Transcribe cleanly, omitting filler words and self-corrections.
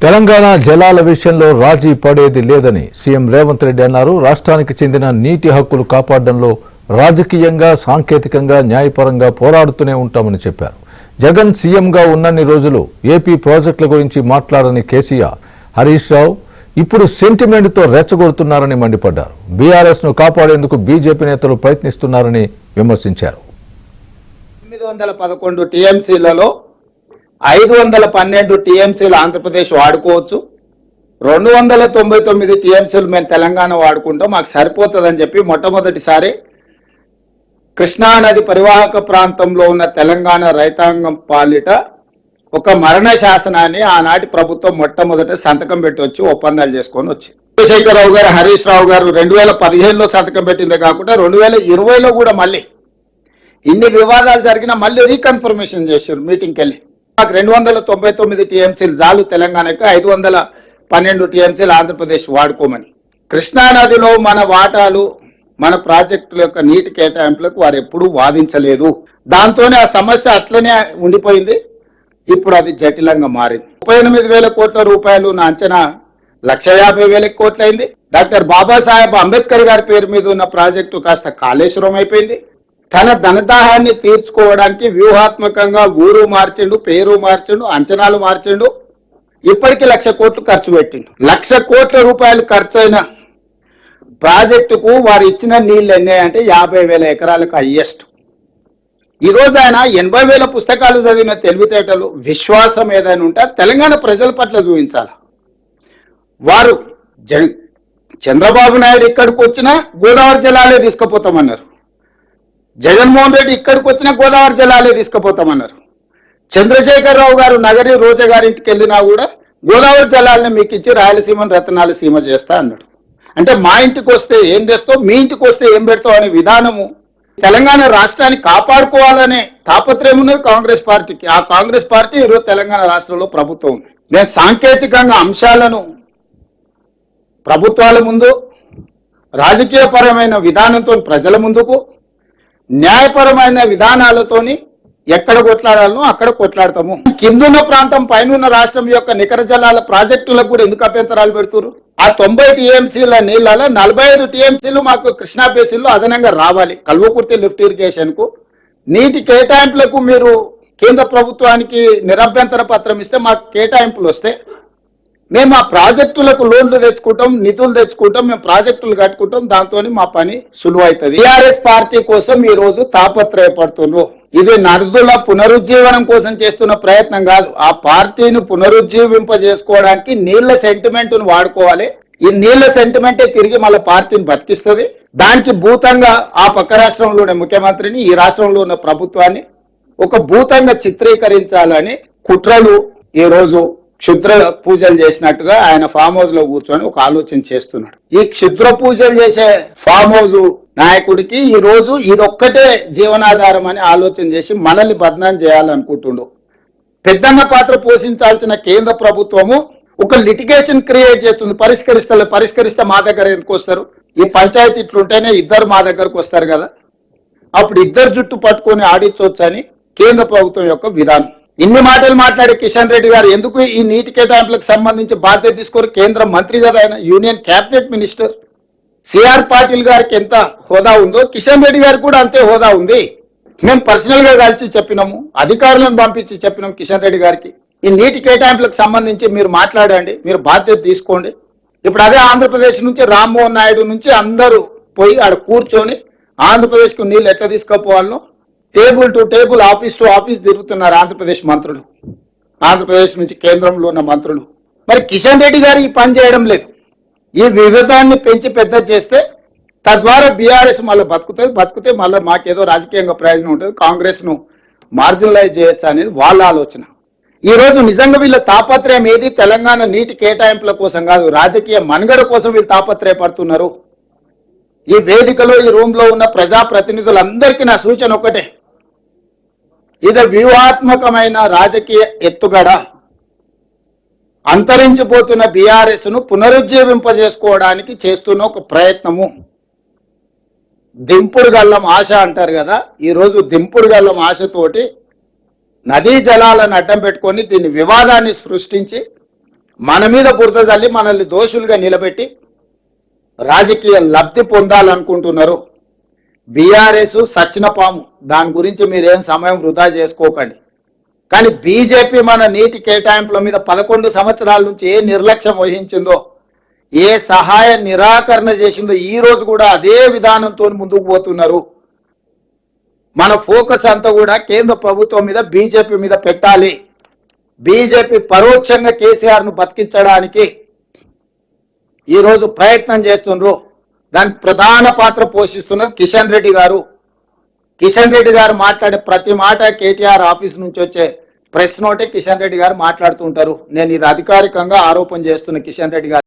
తెలంగాణ జలాల విషయంలో రాజీ పడేది లేదని సీఎం రేవంత్ రెడ్డి అన్నారు. రాష్ట్రానికి చెందిన నీటి హక్కులు కాపాడడంలో రాజకీయంగా, సాంకేతికంగా, న్యాయపరంగా పోరాడుతూనే ఉంటామని చెప్పారు. జగన్ సీఎంగా ఉన్నన్ని రోజులు ఏపీ ప్రాజెక్టుల గురించి మాట్లాడని కేసీఆర్, హరీష్ రావు ఇప్పుడు సెంటిమెంట్తో రెచ్చగొడుతున్నారని మండిపడ్డారు. బీఆర్ఎస్ ను కాపాడేందుకు బీజేపీ నేతలు ప్రయత్నిస్తున్నారని విమర్శించారు. 911 టీఎంసీలలో 512 టీఎంసీలు ఆంధ్రప్రదేశ్ వాడుకోవచ్చు, 299 టీఎంసీలు మేము తెలంగాణ వాడుకుంటాం, మాకు సరిపోతుందని చెప్పి మొట్టమొదటిసారి కృష్ణానది పరివాహక ప్రాంతంలో ఉన్న తెలంగాణ రైతాంగం పాలిట ఒక మరణ శాసనాన్ని ఆనాటి ప్రభుత్వం మొట్టమొదట సంతకం పెట్టి వచ్చి ఒప్పందాలు చేసుకొని వచ్చి చంద్రశేఖరరావు గారు, హరీష్ రావు గారు 2015లో సంతకం పెట్టిందే కాకుండా 2020లో కూడా మళ్ళీ ఇన్ని వివాదాలు జరిగినా మళ్ళీ రీకన్ఫర్మేషన్ చేశారు మీటింగ్కి వెళ్ళి. మాకు 299 టీఎంసీలు చాలు తెలంగాణకు, 512 టీఎంసీలు ఆంధ్రప్రదేశ్ వాడుకోమని. కృష్ణానదిలో మన వాటాలు, మన ప్రాజెక్టుల యొక్క నీటి కేటాయింపులకు వారు ఎప్పుడూ వాదించలేదు. దాంతోనే ఆ సమస్య అట్లనే ఉండిపోయింది. ఇప్పుడు అది జటిలంగా మారింది. 38,000 కోట్ల రూపాయలు నా అంచనా 1,50,000 కోట్లు అయింది. డాక్టర్ బాబాసాహెబ్ అంబేద్కర్ గారి పేరు మీద ఉన్న ప్రాజెక్టు కాస్త కాళేశ్వరం అయిపోయింది. తన ధనదాహాన్ని తీర్చుకోవడానికి వ్యూహాత్మకంగా ఊరు మార్చిండు, పేరు మార్చిండు, అంచనాలు మార్చిండు. ఇప్పటికీ 1,00,000 కోట్లు ఖర్చు పెట్టిండు. 1,00,000 కోట్ల రూపాయలు ఖర్చైన ప్రాజెక్టుకు వారు ఇచ్చిన నీళ్లు ఎన్నాయంటే 50,000 ఎకరాలకు హయ్యెస్ట్. ఈ రోజు ఆయన 80,000 పుస్తకాలు చదివిన తెలివితేటలు, విశ్వాసం ఏదైనా ఉంటే తెలంగాణ ప్రజల పట్ల చూపించాలి. వారు చంద్రబాబు నాయుడు ఇక్కడికి వచ్చినా గోదావరి జలాలే తీసుకుపోతామన్నారు. జగన్మోహన్ రెడ్డి ఇక్కడికి వచ్చినా గోదావరి జలాలే తీసుకుపోతామన్నారు. చంద్రశేఖరరావు గారు నగరి రోజా గారింటికి వెళ్ళినా కూడా గోదావరి జలాలని మీకు ఇచ్చి రాయలసీమను రతనాల సీమ చేస్తా అన్నాడు. అంటే మా ఇంటికి వస్తే ఏం చేస్తావు, మీ ఇంటికి వస్తే ఏం పెడతావు అనే విధానము. తెలంగాణ రాష్ట్రాన్ని కాపాడుకోవాలనే తాపత్రయం ఉన్నది కాంగ్రెస్ పార్టీకి. ఆ కాంగ్రెస్ పార్టీ ఈరోజు తెలంగాణ రాష్ట్రంలో ప్రభుత్వం ఉంది. నేను సాంకేతికంగా అంశాలను ప్రభుత్వాల ముందు, రాజకీయపరమైన విధానంతో ప్రజల ముందుకు, న్యాయపరమైన విధానాలతోని ఎక్కడ కొట్లాడాలనో అక్కడ కొట్లాడతాము. కిందున్న ప్రాంతం పైన రాష్ట్రం యొక్క నికర జలాల ప్రాజెక్టులకు కూడా ఎందుకు అభ్యంతరాలు పెడుతున్నారు? ఆ 90 టీఎంసీల నీళ్ళలో 45 టీఎంసీలు మాకు కృష్ణా బేసిన్లో అదనంగా రావాలి. కల్వకుర్తి లిఫ్ట్ ఇరిగేషన్ కు నీటి కేటాయింపులకు మీరు కేంద్ర ప్రభుత్వానికి నిరభ్యంతర పత్రం ఇస్తే మాకు కేటాయింపులు వస్తే మేము ఆ ప్రాజెక్టులకు లోన్లు తెచ్చుకుంటాం, నిధులు తెచ్చుకుంటాం, మేము ప్రాజెక్టులు కట్టుకుంటాం. దాంతో మా పని సులువైతుంది. టీఆర్ఎస్ పార్టీ కోసం ఈ రోజు తాపత్రయపడుతున్నారు. ఇది నదుల పునరుజ్జీవనం కోసం చేస్తున్న ప్రయత్నం కాదు. ఆ పార్టీని పునరుజ్జీవింపజేసుకోవడానికి నీళ్ల సెంటిమెంట్ ను వాడుకోవాలి. ఈ నీళ్ల సెంటిమెంటే తిరిగి మళ్ళీ పార్టీని బతికిస్తుంది. దానికి భూతంగా ఆ పక్క రాష్ట్రంలోనే ముఖ్యమంత్రిని, ఈ రాష్ట్రంలో ఉన్న ప్రభుత్వాన్ని ఒక భూతంగా చిత్రీకరించాలని కుట్రలు ఈ రోజు క్షుద్ర పూజలు చేసినట్టుగా ఆయన ఫామ్ హౌస్ లో కూర్చొని ఒక ఆలోచన చేస్తున్నాడు. ఈ క్షుద్ర పూజలు చేసే ఫామ్ హౌస్ నాయకుడికి ఈ రోజు ఇదొక్కటే జీవనాధారం అని ఆలోచన చేసి మనల్ని బదనాం చేయాలనుకుంటుండు. పెద్దన్న పాత్ర పోషించాల్సిన కేంద్ర ప్రభుత్వము ఒక లిటిగేషన్ క్రియేట్ చేస్తుంది. పరిష్కరిస్తే మా దగ్గర ఎందుకు వస్తారు? ఈ పంచాయతీ ఇట్లుంటేనే ఇద్దరు మా దగ్గరకు వస్తారు కదా, అప్పుడు ఇద్దరు జుట్టు పట్టుకొని ఆడించవచ్చు అని కేంద్ర ప్రభుత్వం యొక్క విధానం. ఇన్ని మాటలు మాట్లాడే కిషన్ రెడ్డి గారు ఎందుకు ఈ నీటి కేటాయింపులకు సంబంధించి బాధ్యత తీసుకోరు? కేంద్ర మంత్రి కదా ఆయన, union cabinet minister. CR Patil గారికి ఎంత హోదా ఉందో కిషన్ రెడ్డి గారికి కూడా అంతే హోదా ఉంది. మేము పర్సనల్ గా కలిసి చెప్పినాము, అధికారులను పంపించి చెప్పినాం కిషన్ రెడ్డి గారికి, ఈ నీటి కేటాయింపులకు సంబంధించి మీరు మాట్లాడండి, మీరు బాధ్యత తీసుకోండి. ఇప్పుడు అదే ఆంధ్రప్రదేశ్ నుంచి రామ్మోహన్ నాయుడు నుంచి అందరూ పోయి ఆడ కూర్చొని ఆంధ్రప్రదేశ్కు నీళ్ళు ఎట్లా తీసుకుపోవాలనో table to table, office to office తిరుగుతున్నారు ఆంధ్రప్రదేశ్ మంత్రులు, ఆంధ్రప్రదేశ్ నుంచి కేంద్రంలో ఉన్న మంత్రులు. మరి కిషన్ రెడ్డి గారు ఈ పని చేయడం లేదు. ఈ వివాదాన్ని పెంచి పెద్ద చేస్తే తద్వారా బీఆర్ఎస్ మళ్ళీ బతుకుతే మళ్ళీ మాకేదో రాజకీయంగా ప్రయోజనం ఉంటుంది, కాంగ్రెస్ ను మార్జినలైజ్ చేయొచ్చు అనేది వాళ్ళ ఆలోచన. ఈ రోజు నిజంగా వీళ్ళ తాపత్రయం ఏది? తెలంగాణ నీటి కేటాయింపుల కోసం కాదు, రాజకీయ మనుగడ కోసం వీళ్ళు తాపత్రయపడుతున్నారు. ఈ వేదికలో, ఈ రూమ్ లో ఉన్న ప్రజాప్రతినిధులందరికీ నా సూచన ఒకటే, ఇది వ్యూహాత్మకమైన రాజకీయ ఎత్తుగడ. అంతరించిపోతున్న బీఆర్ఎస్ ను పునరుజ్జీవింపజేసుకోవడానికి చేస్తున్న ఒక ప్రయత్నము. దింపుడు గల్లం ఆశ అంటారు కదా, ఈరోజు దింపుడు గల్లం ఆశతోటి నదీ జలాలను అడ్డం పెట్టుకొని దీన్ని వివాదాన్ని సృష్టించి మన మీద బురద జల్లి మనల్ని దోషులుగా నిలబెట్టి రాజకీయ లబ్ధి పొందాలనుకుంటున్నారు. బీఆర్ఎస్ సచ్చిన పాము, దాని గురించి మీరేం సమయం వృధా చేసుకోకండి. కానీ బీజేపీ మన నీటి కేటాయింపుల మీద 11 సంవత్సరాల నుంచి ఏ నిర్లక్ష్యం వహించిందో, ఏ సహాయ నిరాకరణ చేసిందో ఈ రోజు కూడా అదే విధానంతో ముందుకు పోతున్నారు. మన ఫోకస్ అంతా కూడా కేంద్ర ప్రభుత్వం మీద, బీజేపీ మీద పెట్టాలి. బీజేపీ పరోక్షంగా కేసీఆర్ ను బతికించడానికి ఈరోజు ప్రయత్నం చేస్తున్నారు. దానికి ప్రధాన పాత్ర పోషిస్తున్నారు కిషన్ రెడ్డి గారు. కిషన్ రెడ్డి గారు మాట్లాడే ప్రతి మాట కేటీఆర్ ఆఫీస్ నుంచి వచ్చే ప్రెస్ నోటే కిషన్ రెడ్డి గారు మాట్లాడుతూ ఉంటారు. నేను ఇది అధికారికంగా ఆరోపణ చేస్తున్న కిషన్ రెడ్డి గారు